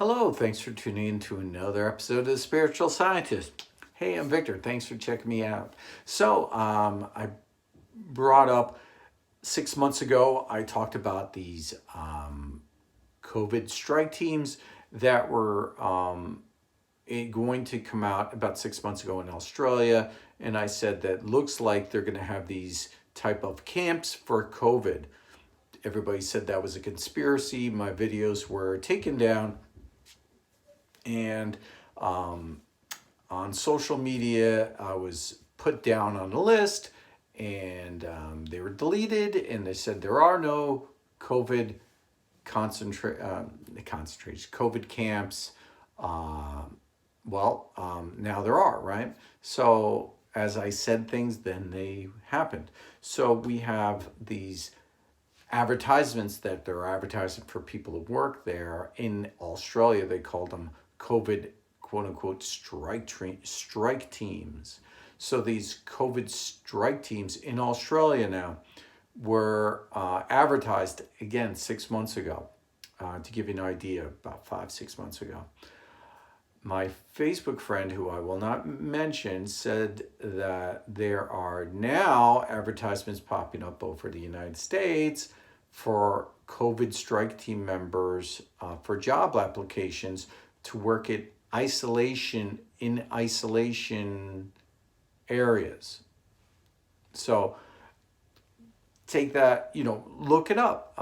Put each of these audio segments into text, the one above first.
Hello, thanks for tuning in to another episode of The Spiritual Scientist. Hey, I'm Victor. Thanks for checking me out. I brought up 6 months ago, I talked about these COVID strike teams that were going to come out about 6 months ago in Australia. And I said that looks like they're going to have these type of camps for COVID. Everybody said that was a conspiracy. My videos were taken down. And on social media, I was put down on a list, and they were deleted. And they said there are no COVID COVID camps. Now there are, right? So as I said things, then they happened. So we have these advertisements that they're advertising for people who work there. In Australia, they called them COVID, quote unquote, strike teams. So these COVID strike teams in Australia now were advertised again 6 months ago. To give you an idea, about 5-6 months ago. My Facebook friend, who I will not mention, said that there are now advertisements popping up over the United States for COVID strike team members for job applications to work in isolation areas. So take that, look it up.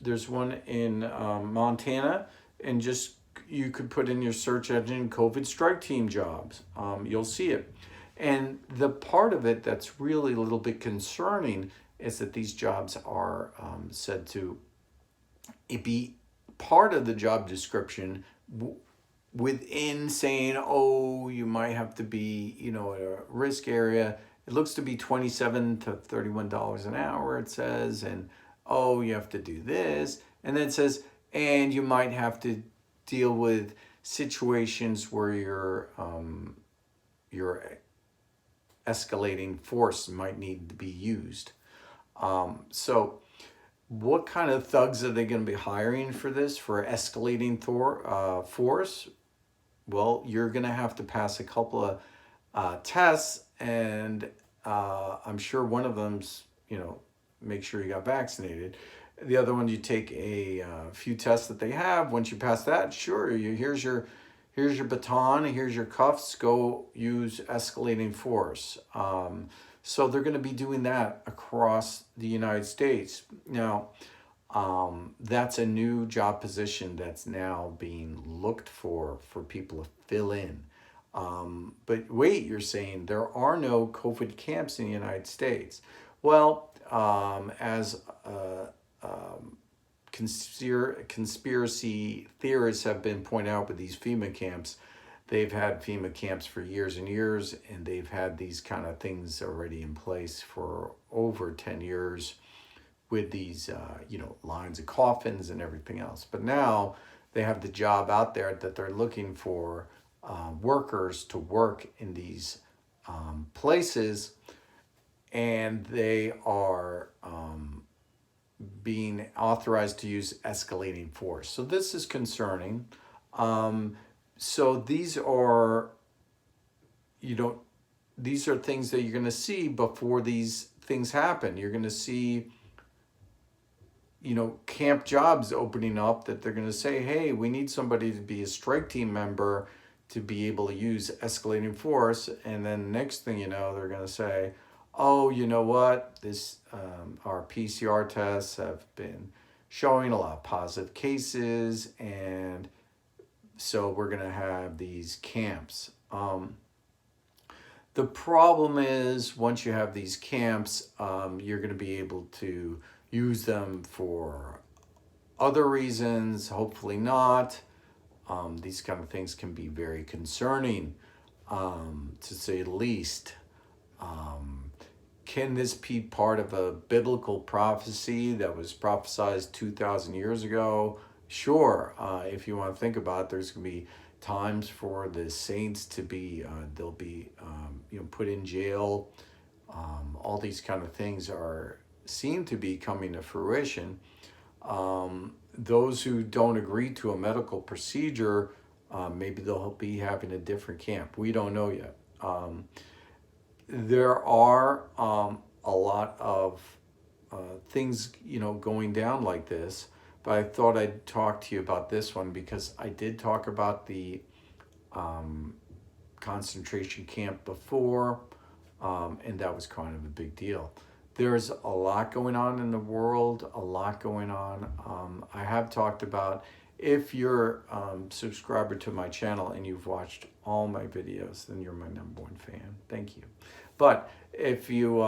There's one in Montana, and just you could put in your search engine COVID strike team jobs. You'll see it. And the part of it that's really a little bit concerning is that these jobs are said to be part of the job description within saying, oh, you might have to be, at a risk area. It looks to be $27 to $31 an hour, it says, and oh, you have to do this. And then it says, and you might have to deal with situations where your escalating force might need to be used. So what kind of thugs are they going to be hiring for this, for escalating force? Well, you're going to have to pass a couple of tests, and I'm sure one of them's, make sure you got vaccinated. The other one, you take a few tests that they have. Once you pass that, sure, here's your baton, here's your cuffs, go use escalating force. So they're going to be doing that across the United States. Now, that's a new job position that's now being looked for people to fill in. But wait, you're saying there are no COVID camps in the United States. Well, as conspiracy theorists have been pointing out with these FEMA camps, they've had FEMA camps for years and years, and they've had these kind of things already in place for over 10 years with these, lines of coffins and everything else. But now they have the job out there that they're looking for workers to work in these places, and they are being authorized to use escalating force. So this is concerning. So these are things that you're going to see before these things happen. You're going to see, camp jobs opening up that they're going to say, hey, we need somebody to be a strike team member to be able to use escalating force. And then next thing you know, they're going to say, oh, you know what, our PCR tests have been showing a lot of positive cases, and so we're going to have these camps. The problem is, once you have these camps, you're going to be able to use them for other reasons, hopefully not. These kind of things can be very concerning, to say the least. Can this be part of a biblical prophecy that was prophesied 2,000 years ago? Sure. If you want to think about it, there's going to be times for the saints to be, they'll be, put in jail. All these kind of things seem to be coming to fruition. those who don't agree to a medical procedure, maybe they'll be having a different camp. We don't know yet. There are a lot of things, going down like this, but I thought I'd talk to you about this one because I did talk about the concentration camp before, and that was kind of a big deal. There's a lot going on in the world, a lot going on. I have talked about, if you're a subscriber to my channel and you've watched all my videos, then you're my #1 fan. Thank you. But if you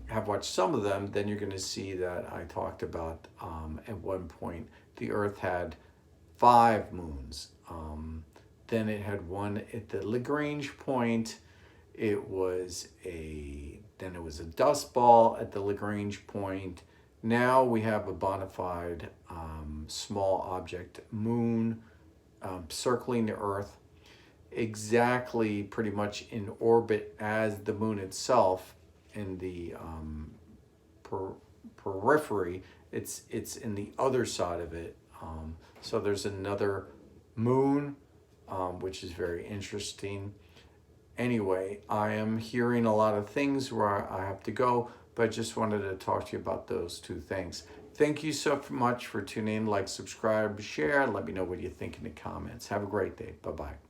have watched some of them, then you're going to see that I talked about at one point the Earth had 5 moons. Then it had one at the Lagrange point. Then it was a dust ball at the Lagrange point. Now we have a bona fide small object moon circling the Earth, exactly pretty much in orbit as the moon itself. In the periphery, it's in the other side of it. So there's another moon, which is very interesting. Anyway, I am hearing a lot of things where I have to go, but I just wanted to talk to you about those 2 things. Thank you so much for tuning in. Like, subscribe, share. Let me know what you think in the comments. Have a great day. Bye-bye.